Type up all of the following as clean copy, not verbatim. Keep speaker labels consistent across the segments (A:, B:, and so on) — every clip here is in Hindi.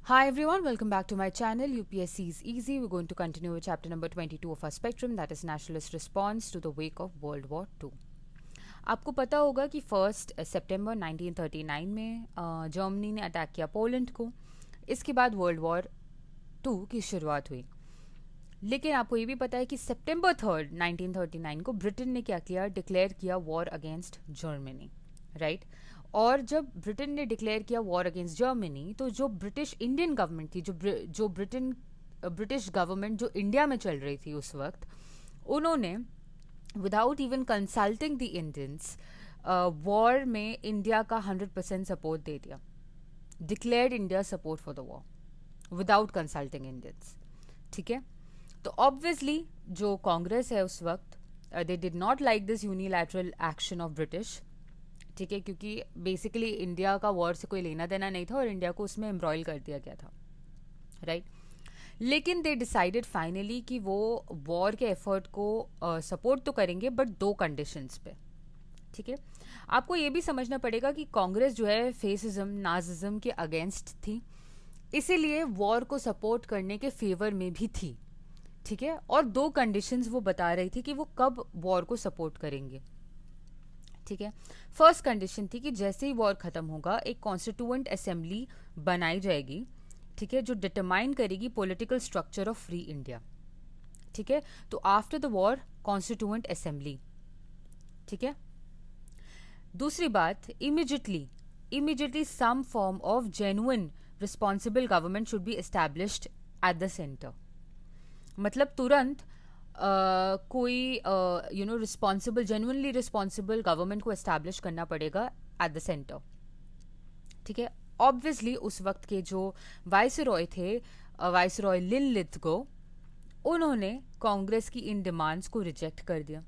A: Hi everyone, welcome back to my channel. UPSC is easy. We're going to continue with chapter number 22 of our spectrum, that is nationalist response to the wake of World War II. आपको पता होगा कि 1 सितंबर 1939 में जर्मनी ने अटैक किया पोलैंड को. इसके बाद वर्ल्ड वॉर 2 की शुरुआत हुई. लेकिन आपको ये भी पता है कि September 3, 1939 को ब्रिटेन ने क्या किया, डिक्लेयर किया वॉर अगेंस्ट जर्मनी, राइट. और जब ब्रिटेन ने डिक्लेयर किया वॉर अगेंस्ट जर्मनी, तो जो ब्रिटिश इंडियन गवर्नमेंट थी, जो ब्रिटिश गवर्नमेंट जो इंडिया में चल रही थी उस वक्त, उन्होंने without even consulting the Indians war में इंडिया का 100% सपोर्ट दे दिया. Declared India support for the war without consulting Indians. ठीक है. तो ऑब्वियसली जो कांग्रेस है उस वक्त, they did not like this unilateral action of British. ठीक है. क्योंकि बेसिकली इंडिया का वॉर से कोई लेना देना नहीं था और इंडिया को उसमें एम्ब्रॉयल कर दिया गया था, राइट. लेकिन दे डिसाइडेड फाइनली कि वो वॉर के एफर्ट को सपोर्ट तो करेंगे बट 2 कंडीशंस पे. ठीक है. आपको ये भी समझना पड़ेगा कि कांग्रेस जो है फेसिज्म नाजिज्म के अगेंस्ट थी, इसीलिए वॉर को सपोर्ट करने के फेवर में भी थी. ठीक है. और 2 कंडीशंस वो बता रही थी कि वो कब वॉर को सपोर्ट करेंगे. ठीक है. फर्स्ट कंडीशन थी कि जैसे ही वॉर खत्म होगा एक कॉन्स्टिट्यूएंट असेंबली बनाई जाएगी, ठीक है, जो डिटरमाइन करेगी political structure of free India. ठीक है. तो after the war constituent assembly. ठीक है. दूसरी बात, immediately some form of genuine responsible government should be established at the centre. मतलब तुरंत कोई रिस्पॉन्सिबल जेन्युइनली रिस्पॉन्सिबल गवर्नमेंट को एस्टैब्लिश करना पड़ेगा एट द सेंटर. ठीक है. ऑब्वियसली उस वक्त के जो वाइसरॉय थे, वाइसरॉय लिनलिथगो, उन्होंने कांग्रेस की इन डिमांड्स को रिजेक्ट कर दिया.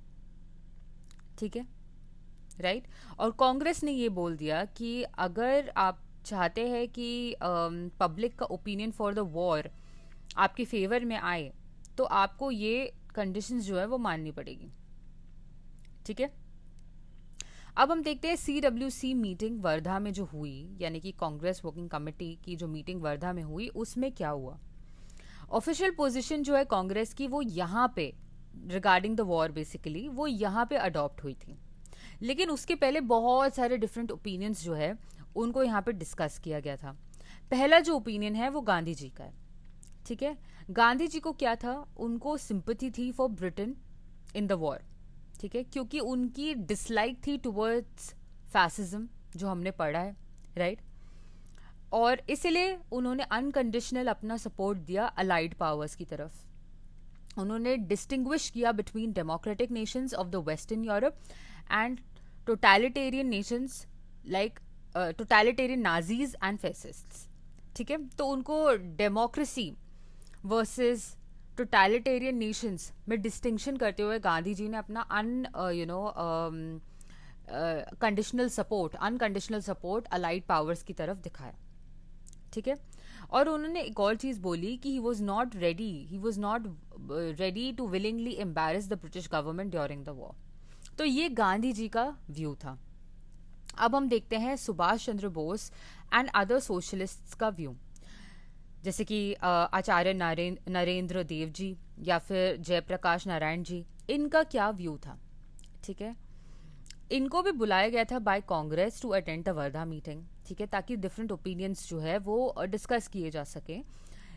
A: ठीक है, राइट. और कांग्रेस ने ये बोल दिया कि अगर आप चाहते हैं कि पब्लिक का ओपिनियन फॉर द वॉर आपके फेवर में आए तो आपको ये कंडीशंस जो है वो माननी पड़ेगी. ठीक है. अब हम देखते हैं CWC मीटिंग वर्धा में जो हुई, यानी कि कांग्रेस वर्किंग कमेटी की जो मीटिंग वर्धा में हुई, उसमें क्या हुआ. ऑफिशियल पोजीशन जो है कांग्रेस की वो यहाँ पे रिगार्डिंग द वॉर बेसिकली वो यहाँ पे अडॉप्ट हुई थी. लेकिन उसके पहले बहुत सारे डिफरेंट ओपिनियंस जो है उनको यहाँ पे डिस्कस किया गया था. पहला जो ओपिनियन है वो गांधी जी का है. ठीक है. गांधी जी को क्या था, उनको सिंपैथी थी for Britain in the war. ठीक है. क्योंकि उनकी डिसलाइक थी टुवर्ड्स फैसिज्म जो हमने पढ़ा है, राइट. और इसलिए उन्होंने अनकंडीशनल अपना सपोर्ट दिया अलाइड पावर्स की तरफ. उन्होंने डिस्टिंग्विश किया between democratic nations of the western Europe and totalitarian nations like totalitarian Nazis and fascists. ठीक है. तो उनको डेमोक्रेसी वर्सेस टोटलिटेरियन नेशंस में डिस्टिंक्शन करते हुए गांधी जी ने अपना अनकंडीशनल सपोर्ट अलाइड पावर्स की तरफ दिखाया. ठीक है. और उन्होंने एक और चीज बोली कि he was not ready to willingly embarrass the British government during the war. तो ये गांधी जी का व्यू था. अब हम देखते हैं Subhash Chandra Bose and other socialists का व्यू, जैसे कि आचार्य नरेंद्र देव जी या फिर जयप्रकाश नारायण जी. इनका क्या व्यू था. ठीक है. इनको भी बुलाया गया था by Congress to attend the Wardha meeting. ठीक है. ताकि डिफरेंट ओपिनियंस जो है वो डिस्कस किए जा सके.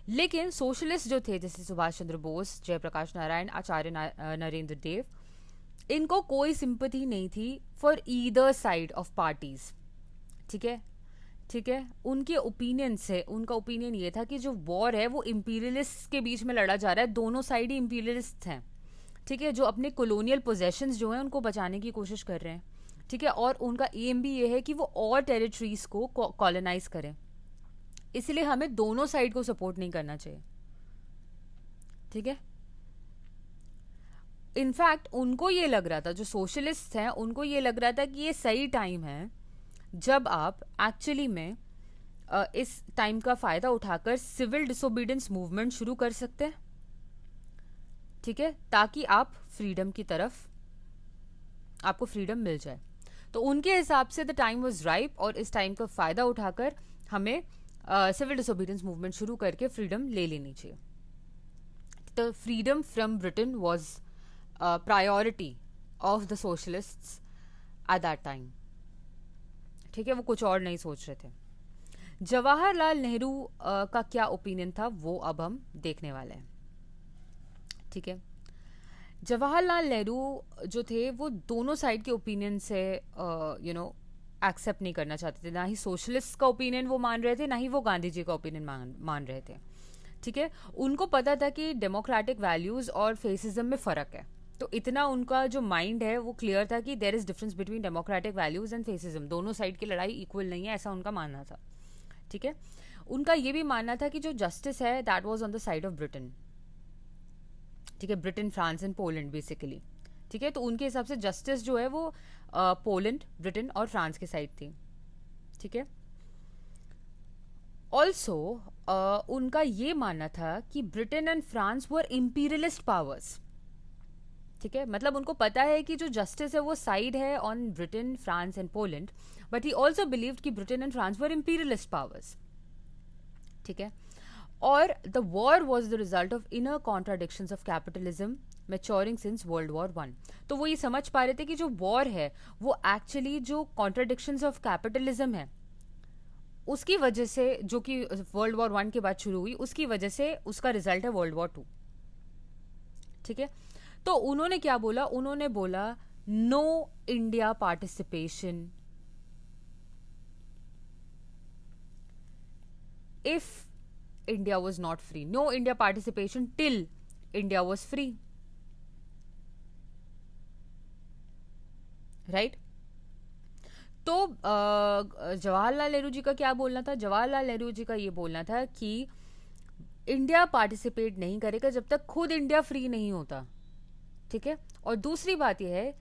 A: लेकिन सोशलिस्ट जो थे जैसे सुभाष चंद्र बोस, जयप्रकाश नारायण, आचार्य नरेंद्र देव, इनको कोई सिंपैथी नहीं थी for either side of parties. ठीक है. ठीक है. उनके ओपिनियन से, उनका ओपिनियन ये था कि जो वॉर है वो इंपीरियलिस्ट के बीच में लड़ा जा रहा है. दोनों साइड ही इंपीरियलिस्ट हैं. ठीक है. जो अपने कॉलोनियल पोजेशंस जो हैं उनको बचाने की कोशिश कर रहे हैं. ठीक है. और उनका एम भी ये है कि वो और टेरिटरीज को कॉलोनाइज करें. इसलिए हमें दोनों साइड को सपोर्ट नहीं करना चाहिए. ठीक है. इनफैक्ट उनको ये लग रहा था, जो सोशलिस्ट हैं उनको ये लग रहा था कि ये सही टाइम है जब आप एक्चुअली में इस टाइम का फायदा उठाकर सिविल डिसोबीडियंस मूवमेंट शुरू कर सकते हैं. ठीक है. ताकि आप फ्रीडम की तरफ, आपको फ्रीडम मिल जाए. तो उनके हिसाब से द टाइम वाज राइप और इस टाइम का फायदा उठाकर हमें सिविल डिसोबीडियंस मूवमेंट शुरू करके फ्रीडम ले लेनी चाहिए. The freedom from Britain was priority of the socialists at that time. ठीक है, वो कुछ और नहीं सोच रहे थे. जवाहरलाल नेहरू का क्या ओपिनियन था वो अब हम देखने वाले हैं. ठीक है, जवाहरलाल नेहरू जो थे वो दोनों साइड के ओपिनियन से एक्सेप्ट नहीं करना चाहते थे. ना ही सोशलिस्ट का ओपिनियन वो मान रहे थे, ना ही वो गांधी जी का ओपिनियन मान रहे थे. ठीक है, उनको पता था कि डेमोक्रेटिक वैल्यूज और फेसिज्म में फ़र्क है. तो इतना उनका जो माइंड है वो क्लियर था कि there is difference between democratic values and fascism. दोनों साइड की लड़ाई इक्वल नहीं है, ऐसा उनका मानना था. ठीक है, उनका ये भी मानना था कि जो जस्टिस है that was on the side of Britain. ठीक है, Britain, France and Poland basically. ठीक है, तो उनके हिसाब से जस्टिस जो है वो पोलैंड, ब्रिटेन और फ्रांस की साइड थी. ठीक है, ऑल्सो उनका ये मानना था कि Britain and France were imperialist powers. ठीक है, मतलब उनको पता है कि जो जस्टिस है वो साइड है on Britain, France and Poland, but he also believed कि Britain and France were imperialist powers. ठीक है, और the war was the result of inner contradictions of capitalism maturing since world war one. तो वो ये समझ पा रहे थे कि जो वॉर है वो एक्चुअली जो कॉन्ट्राडिक्शंस ऑफ कैपिटलिज्म है उसकी वजह से, जो कि वर्ल्ड वॉर वन के बाद शुरू हुई, उसकी वजह से उसका रिजल्ट है वर्ल्ड वॉर टू. ठीक है, तो उन्होंने क्या बोला, उन्होंने बोला no India participation if India was not free. No India participation till India was free. Right? तो जवाहरलाल नेहरू जी का क्या बोलना था? जवाहरलाल नेहरू जी का ये बोलना था कि इंडिया पार्टिसिपेट नहीं करेगा जब तक खुद इंडिया फ्री नहीं होता. ठीक है, और दूसरी बात यह है,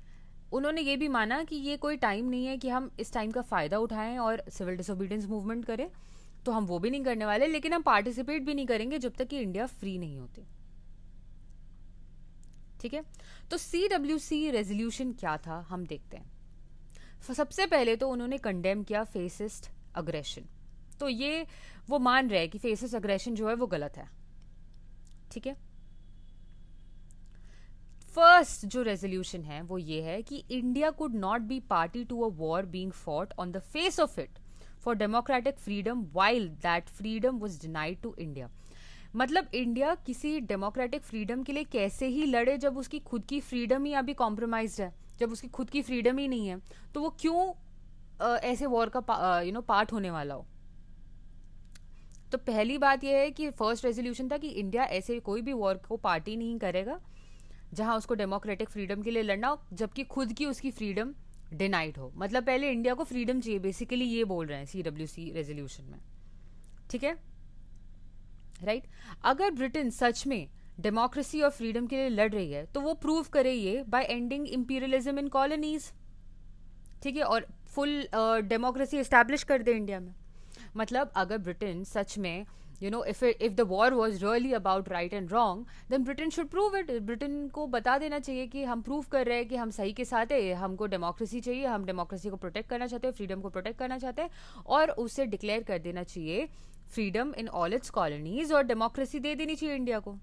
A: उन्होंने ये भी माना कि ये कोई टाइम नहीं है कि हम इस टाइम का फायदा उठाएं और सिविल डिसोबीडियंस मूवमेंट करें. तो हम वो भी नहीं करने वाले, लेकिन हम पार्टिसिपेट भी नहीं करेंगे जब तक कि इंडिया फ्री नहीं होती. ठीक है, तो CWC रेजोल्यूशन क्या था हम देखते हैं. सबसे पहले तो उन्होंने कंडेम किया फेसिस्ट अग्रेशन. तो ये वो मान रहे हैं कि फेसिस्ट अग्रेशन जो है वो गलत है. ठीक है, फर्स्ट जो रेजोल्यूशन है वो ये है कि India could not be party to a war being fought on the face of it for democratic freedom while that freedom was denied to India. मतलब इंडिया किसी डेमोक्रेटिक फ्रीडम के लिए कैसे ही लड़े जब उसकी खुद की फ्रीडम ही अभी कॉम्प्रोमाइज्ड है, जब उसकी खुद की फ्रीडम ही नहीं है, तो वो क्यों ऐसे वॉर का पार्ट होने वाला हो. तो पहली बात यह है कि फर्स्ट रेजोल्यूशन था कि इंडिया ऐसे कोई भी वॉर को पार्टी नहीं करेगा जहां उसको डेमोक्रेटिक फ्रीडम के लिए लड़ना हो जबकि खुद की उसकी फ्रीडम डिनाइड हो. मतलब पहले इंडिया को फ्रीडम चाहिए, बेसिकली ये बोल रहे हैं CWC रेजोल्यूशन में. ठीक है, राइट. अगर ब्रिटेन सच में डेमोक्रेसी और फ्रीडम के लिए लड़ रही है तो वो प्रूव करे ये बाय एंडिंग इंपीरियलिज्म इन कॉलोनीज. ठीक है, और फुल डेमोक्रेसी एस्टैब्लिश कर दे इंडिया में. मतलब अगर ब्रिटेन सच में if the war was really about right and wrong, then Britain should prove it. Britain को बता देना चाहिए कि हम प्रूव कर रहे हैं कि हम सही के साथ है, हमको डेमोक्रेसी चाहिए, हम डेमोक्रेसी को प्रोटेक्ट करना चाहते हैं, फ्रीडम को प्रोटेक्ट करना चाहते हैं, और उसे डिक्लेयर कर देना चाहिए freedom in all it's colonies और डेमोक्रेसी दे देनी चाहिए इंडिया को.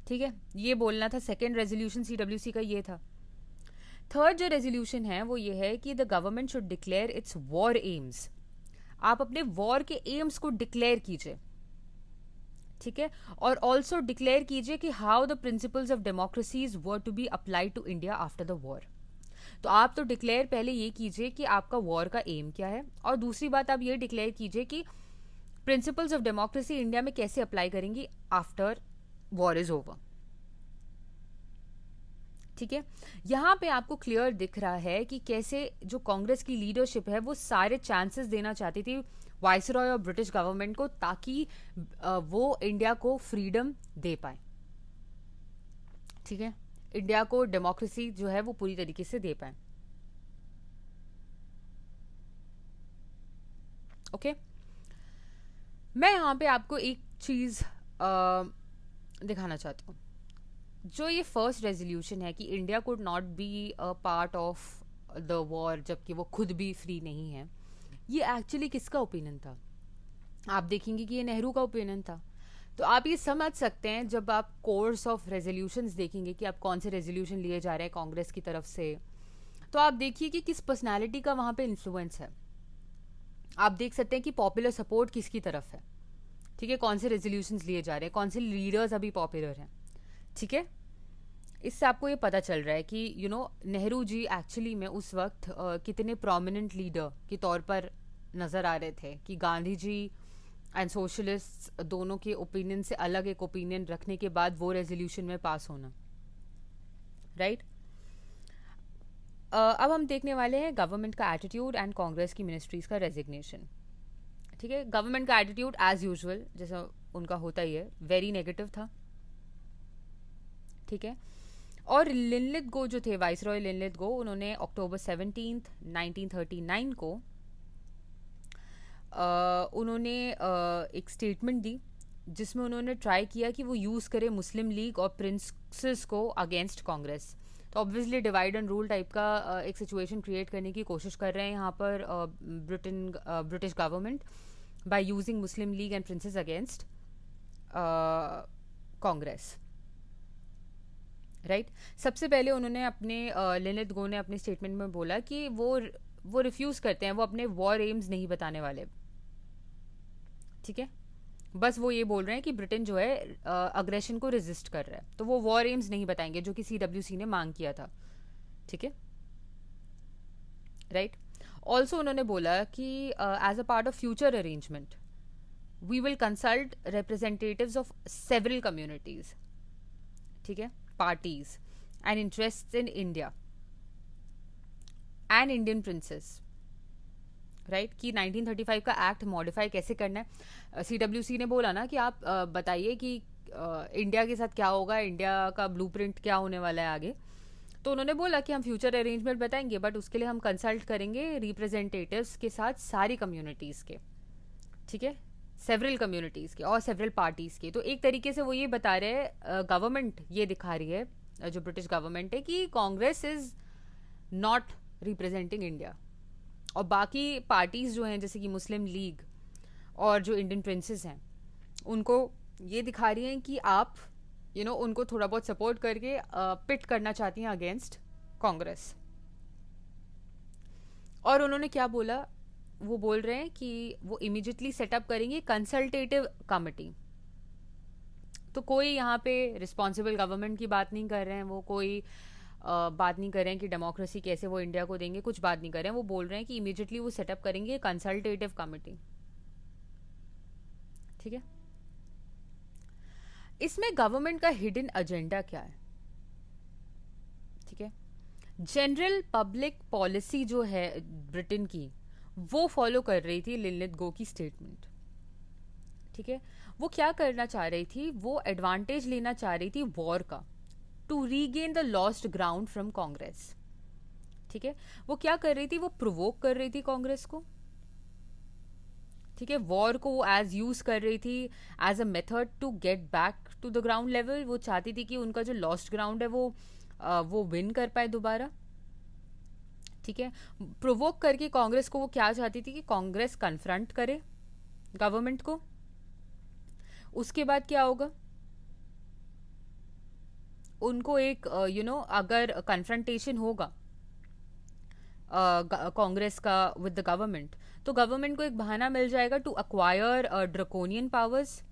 A: ठीक है, ये बोलना था. सेकेंड रेजोल्यूशन CWC का ये था. थर्ड जो रेजोल्यूशन है वो ये है कि the government should declare it's war AIIMS. आप अपने वॉर के एम्स को डिक्लेयर कीजिए. ठीक है, और ऑल्सो डिक्लेयर कीजिए कि how the principles of democracies were to be applied to India after the war. तो आप तो डिक्लेयर पहले ये कीजिए कि आपका वॉर का एम क्या है, और दूसरी बात आप ये डिक्लेयर कीजिए कि प्रिंसिपल्स ऑफ डेमोक्रेसी इंडिया में कैसे अप्लाई करेंगी आफ्टर वॉर इज ओवर. ठीक है, यहां पे आपको क्लियर दिख रहा है कि कैसे जो कांग्रेस की लीडरशिप है वो सारे चांसेस देना चाहती थी वाइसरॉय और ब्रिटिश गवर्नमेंट को, ताकि वो इंडिया को फ्रीडम दे पाए. ठीक है, इंडिया को डेमोक्रेसी जो है वो पूरी तरीके से दे पाए. ओके, मैं यहां पे आपको एक चीज दिखाना चाहती हूँ. जो ये फर्स्ट रेजोल्यूशन है कि India could not be a part of the war जबकि वो खुद भी फ्री नहीं है, ये एक्चुअली किसका ओपिनियन था? आप देखेंगे कि ये नेहरू का ओपिनियन था। तो आप ये समझ सकते हैं जब आप कोर्स ऑफ रेजोल्यूशंस देखेंगे कि आप कौन से रेजोल्यूशन लिए जा रहे हैं कांग्रेस की तरफ से, तो आप देखिए कि किस पर्सनालिटी का वहां पे इन्फ्लुएंस है। आप देख सकते हैं कि पॉपुलर सपोर्ट किसकी तरफ है, ठीक है, कौन से रेजोल्यूशंस लिए जा रहे हैं, कौन से लीडर्स अभी पॉपुलर हैं, ठीक है। इससे आपको ये पता चल रहा है कि नेहरू जी एक्चुअली में उस वक्त कितने प्रोमिनेंट लीडर के तौर पर नज़र आ रहे थे, कि गांधी जी एंड सोशलिस्ट दोनों के ओपिनियन से अलग एक ओपिनियन रखने के बाद वो रेजोल्यूशन में पास होना, राइट। अब हम देखने वाले हैं गवर्नमेंट का एटीट्यूड एंड कांग्रेस की मिनिस्ट्रीज का रेजिग्नेशन, ठीक है। गवर्नमेंट का एटीट्यूड एज यूजुअल जैसा उनका होता ही है, वेरी नेगेटिव था, ठीक है। और लिनलित गो जो थे, वाइसरॉय लिनलित गो, उन्होंने अक्टूबर 17 1939 को उन्होंने एक स्टेटमेंट दी जिसमें उन्होंने ट्राई किया कि वो यूज़ करे मुस्लिम लीग और प्रिंसेस को अगेंस्ट कांग्रेस। तो obviously divide and rule type का एक सिचुएशन क्रिएट करने की कोशिश कर रहे हैं यहाँ पर British government by using Muslim league and princess against Congress, right. सबसे पहले उन्होंने अपने लिनलित गो ने अपने स्टेटमेंट में बोला कि वो रिफ्यूज करते हैं, वो अपने वॉर एम्स नहीं बताने वाले, ठीक है। बस वो ये बोल रहे हैं कि ब्रिटेन जो है अग्रेशन को रेजिस्ट कर रहा है, तो वो वॉर एम्स नहीं बताएंगे, जो कि CWC ने मांग किया था, ठीक है, राइट। ऑल्सो उन्होंने बोला कि as a part of future arrangement we will consult representatives of several communities, ठीक है, parties and interests in India and Indian princes, right, कि 1935 का एक्ट मॉडिफाई कैसे करना है। CWC ने बोला ना कि आप बताइए कि इंडिया के साथ क्या होगा, इंडिया का ब्लूप्रिंट क्या होने वाला है आगे। तो उन्होंने बोला कि हम फ्यूचर अरेंजमेंट बताएंगे, बट उसके लिए हम कंसल्ट करेंगे रिप्रेजेंटेटिव्स के साथ सारी कम्युनिटीज़ के, ठीक है, सेवरल कम्युनिटीज़ के और सेवरल पार्टीज़ के। तो एक तरीके से वो ये बता रहे हैं, गवर्नमेंट ये दिखा रही है, जो ब्रिटिश गवर्नमेंट है, कि Congress is not representing India, और बाकी पार्टीज़ जो हैं जैसे कि मुस्लिम लीग और जो इंडियन प्रिंसेस हैं, उनको ये दिखा रही हैं कि आप उनको थोड़ा बहुत सपोर्ट करके पिट करना चाहती हैं अगेंस्ट कांग्रेस। और उन्होंने क्या बोला, वो बोल रहे हैं कि वो इमीडिएटली सेटअप करेंगे कंसल्टेटिव कमिटी। तो कोई यहाँ पे रिस्पॉन्सिबल गवर्नमेंट की बात नहीं कर रहे हैं, वो कोई बात नहीं कर रहे हैं कि डेमोक्रेसी कैसे वो इंडिया को देंगे, कुछ बात नहीं कर रहे हैं। वो बोल रहे हैं कि इमीडिएटली वो सेटअप करेंगे कंसल्टेटिव कमिटी, ठीक है। इसमें गवर्नमेंट का हिडन एजेंडा क्या है, ठीक है। जनरल पब्लिक पॉलिसी जो है ब्रिटेन की, वो फॉलो कर रही थी लिनलित गो की स्टेटमेंट, ठीक है। वो क्या करना चाह रही थी, वो एडवांटेज लेना चाह रही थी वॉर का, to regain the lost ground from Congress, ठीक है। वो क्या कर रही थी, वो प्रोवोक कर रही थी कांग्रेस को, ठीक है। वॉर को वो एज यूज कर रही थी as a method to get back to the ground level. वो चाहती थी कि उनका जो लॉस्ट ग्राउंड है वो विन कर पाए दोबारा, ठीक है। प्रोवोक करके कांग्रेस को वो क्या चाहती थी कि कांग्रेस कन्फ्रंट करे गवर्नमेंट को। उसके बाद क्या होगा, उनको एक अगर कन्फ्रंटेशन होगा कांग्रेस का विद द गवर्नमेंट, तो गवर्नमेंट को एक बहाना मिल जाएगा टू अक्वायर ड्रकोनियन पावर्स,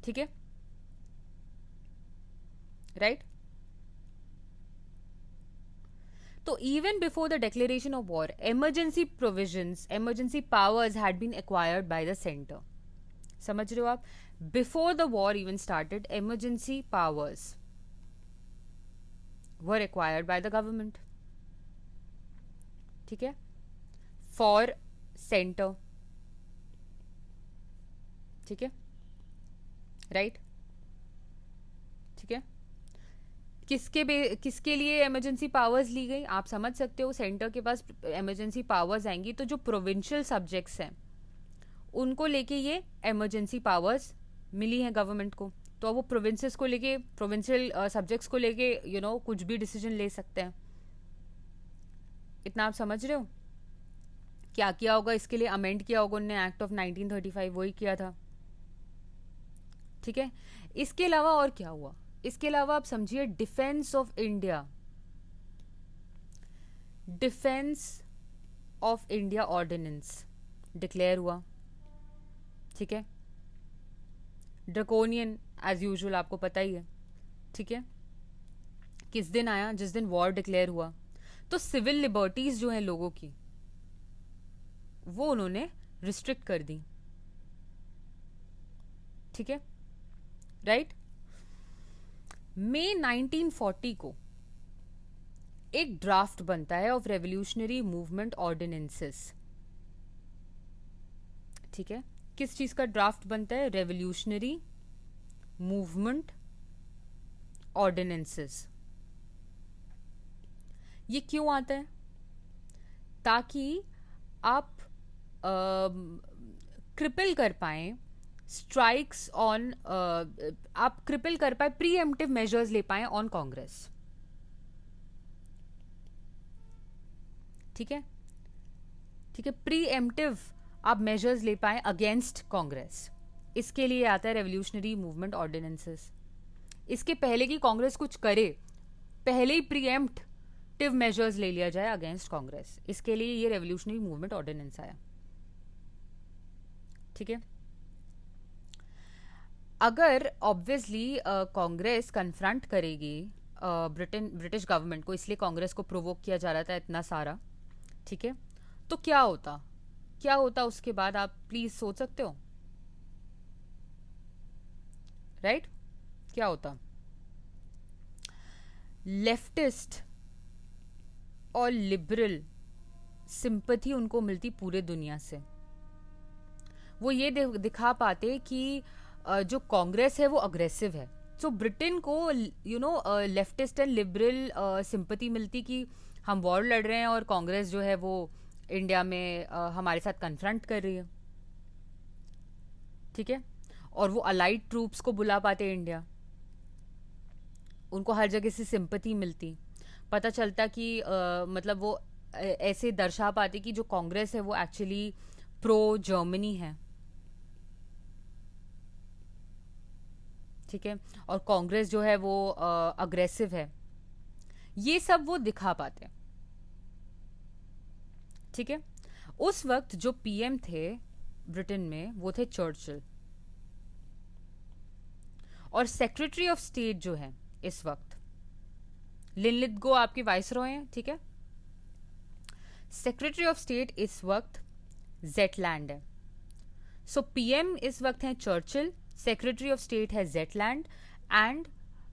A: ठीक है, right. So even before the declaration of war, emergency provisions, emergency powers had been acquired by the center. समझ रहे हो आप? Before the war even started, emergency powers were acquired by the government. ठीक है? For center. ठीक है? Right? ठीक है? किसके लिए इमरजेंसी पावर्स ली गई, आप समझ सकते हो। सेंटर के पास इमरजेंसी पावर्स आएंगी तो जो प्रोविंशियल सब्जेक्ट्स हैं उनको लेके ये इमरजेंसी पावर्स मिली हैं गवर्नमेंट को। तो वो प्रोविंसेस को लेके, प्रोविंशियल सब्जेक्ट्स को लेके कुछ भी डिसीजन ले सकते हैं, इतना आप समझ रहे हो? क्या किया होगा इसके लिए? अमेंड किया होगा उन्होंने एक्ट ऑफ 1935, वही किया था। ठीक है, इसके अलावा और क्या हुआ? इसके अलावा आप समझिए defence of India, defence of India ordinance declare हुआ। ठीक है, ड्रकोनियन एज यूजुअल, आपको पता ही है। ठीक है, किस दिन आया? जिस दिन वॉर डिक्लेयर हुआ। तो सिविल लिबर्टीज जो हैं लोगों की, वो उन्होंने रिस्ट्रिक्ट कर दी। ठीक है, राइट। मई 1940 को एक ड्राफ्ट बनता है ऑफ रेवोल्यूशनरी मूवमेंट ऑर्डिनेंसेस। ठीक है, किस चीज का ड्राफ्ट बनता है? Revolutionary movement ordinances. ये क्यों आता है? ताकि आप क्रिपल कर पाए स्ट्राइक्स ऑन, आप क्रिपल कर पाए, प्री एम्प्टिव मेजर्स ले पाए ऑन कांग्रेस। ठीक है, ठीक है, प्री एम्प्टिव आप मेजर्स ले पाए अगेंस्ट कांग्रेस। इसके लिए आता है रेवोल्यूशनरी मूवमेंट ऑर्डिनेंसेस। इसके पहले कि कांग्रेस कुछ करे, पहले ही प्री एम्प्टिव मेजर्स ले लिया जाए अगेंस्ट कांग्रेस, इसके लिए ये रेवोल्यूशनरी मूवमेंट ऑर्डिनेंस आया। ठीक है, अगर ऑब्वियसली कांग्रेस कन्फ्रंट करेगी ब्रिटिश गवर्नमेंट को, इसलिए कांग्रेस को प्रोवोक किया जा रहा था इतना सारा। ठीक है, तो क्या होता, क्या होता उसके बाद? आप प्लीज सोच सकते हो, राइट? क्या होता? लेफ्टिस्ट और लिबरल सिंपैथी उनको मिलती पूरे दुनिया से। वो ये दिखा पाते कि जो कांग्रेस है वो अग्रेसिव है। सो ब्रिटेन को लेफ्टिस्ट एंड लिबरल सिंपैथी मिलती कि हम वॉर लड़ रहे हैं और कांग्रेस जो है वो इंडिया में हमारे साथ कन्फ्रंट कर रही है। ठीक है, और वो अलाइड ट्रूप्स को बुला पाते इंडिया, उनको हर जगह से सिंपैथी मिलती। पता चलता कि मतलब वो ऐसे दर्शा पाते कि जो कांग्रेस है वो एक्चुअली प्रो जर्मनी है। ठीक है, और कांग्रेस जो है वो अग्रेसिव है। ये सब वो दिखा पाते। ठीक है, उस वक्त जो पीएम थे ब्रिटेन में वो थे चर्चिल, और सेक्रेटरी ऑफ स्टेट जो है इस वक्त लिनलिथगो आपके वाइसरॉय हैं। ठीक है, सेक्रेटरी ऑफ स्टेट इस वक्त जेटलैंड है। सो पीएम इस वक्त है चर्चिल, सेक्रेटरी ऑफ स्टेट है जेटलैंड, एंड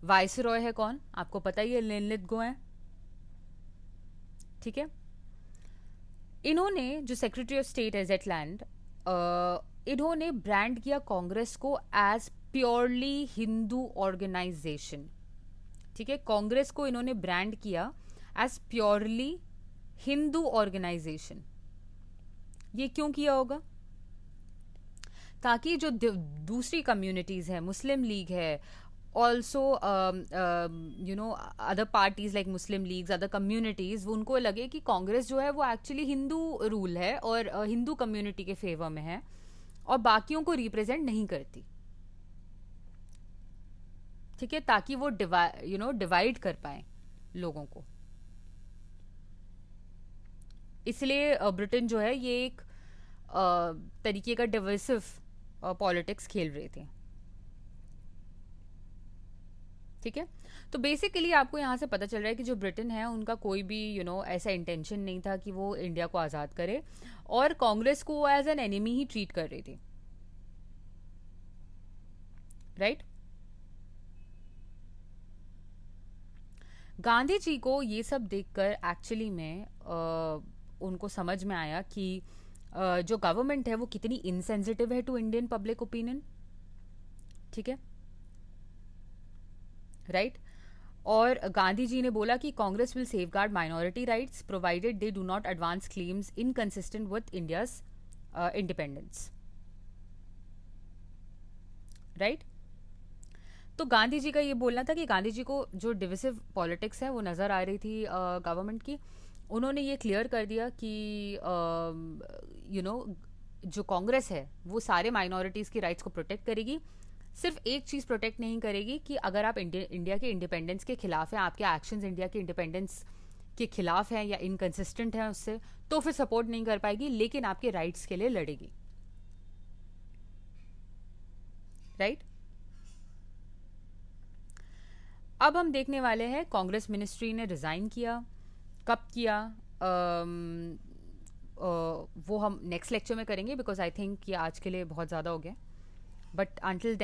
A: वाइसरॉय है कौन? आपको पता ही है, लिनलिथगो है। ठीक है, इन्होंने जो सेक्रेटरी ऑफ स्टेट है जेटलैंड, इन्होंने ब्रांड किया कांग्रेस को एज प्योरली हिंदू ऑर्गेनाइजेशन। ठीक है, कांग्रेस को इन्होंने ब्रांड किया एज प्योरली हिंदू ऑर्गेनाइजेशन। ये क्यों किया होगा? ताकि जो दूसरी कम्युनिटीज है, मुस्लिम लीग है, ऑल्सो अदर पार्टीज लाइक मुस्लिम लीग्स, अदर कम्युनिटीज, वो उनको लगे कि कांग्रेस जो है वो एक्चुअली हिंदू रूल है और हिंदू कम्युनिटी के फेवर में है और बाकियों को रिप्रेजेंट नहीं करती। ठीक है, ताकि वो डिवाइड कर पाए लोगों को। इसलिए ब्रिटेन जो है ये एक तरीके का डिविसिव पॉलिटिक्स खेल रहे थे। ठीक है, तो बेसिकली आपको यहाँ से पता चल रहा है कि जो ब्रिटेन है उनका कोई भी ऐसा इंटेंशन नहीं था कि वो इंडिया को आज़ाद करे, और कांग्रेस को एज एन एनिमी ही ट्रीट कर रही थी। राइट? गांधी जी को ये सब देखकर एक्चुअली में उनको समझ में आया कि जो गवर्नमेंट है वो कितनी इनसेंसिटिव है टू इंडियन पब्लिक ओपिनियन। ठीक है, राइट? और गांधी जी ने बोला कि Congress will safeguard minority rights provided they do not advance claims inconsistent with India's independence. Right? तो गांधी जी का ये बोलना था कि गांधी जी को जो डिविसिव पॉलिटिक्स है वो नजर आ रही थी गवर्नमेंट की, उन्होंने ये क्लियर कर दिया कि यू नो जो कांग्रेस है वो सारे माइनॉरिटीज़ की राइट्स को प्रोटेक्ट करेगी, सिर्फ एक चीज़ प्रोटेक्ट नहीं करेगी कि अगर आप इंडिया के इंडिपेंडेंस के खिलाफ हैं, आपके एक्शंस इंडिया के इंडिपेंडेंस के खिलाफ हैं या इनकंसिस्टेंट हैं उससे, तो फिर सपोर्ट नहीं कर पाएगी, लेकिन आपके राइट्स के लिए लड़ेगी। राइट? अब हम देखने वाले हैं कांग्रेस मिनिस्ट्री ने रिज़ाइन किया, कब किया, वो हम नेक्स्ट लेक्चर में करेंगे, बिकॉज आई थिंक ये आज के लिए बहुत ज़्यादा हो गया, बट अंटिल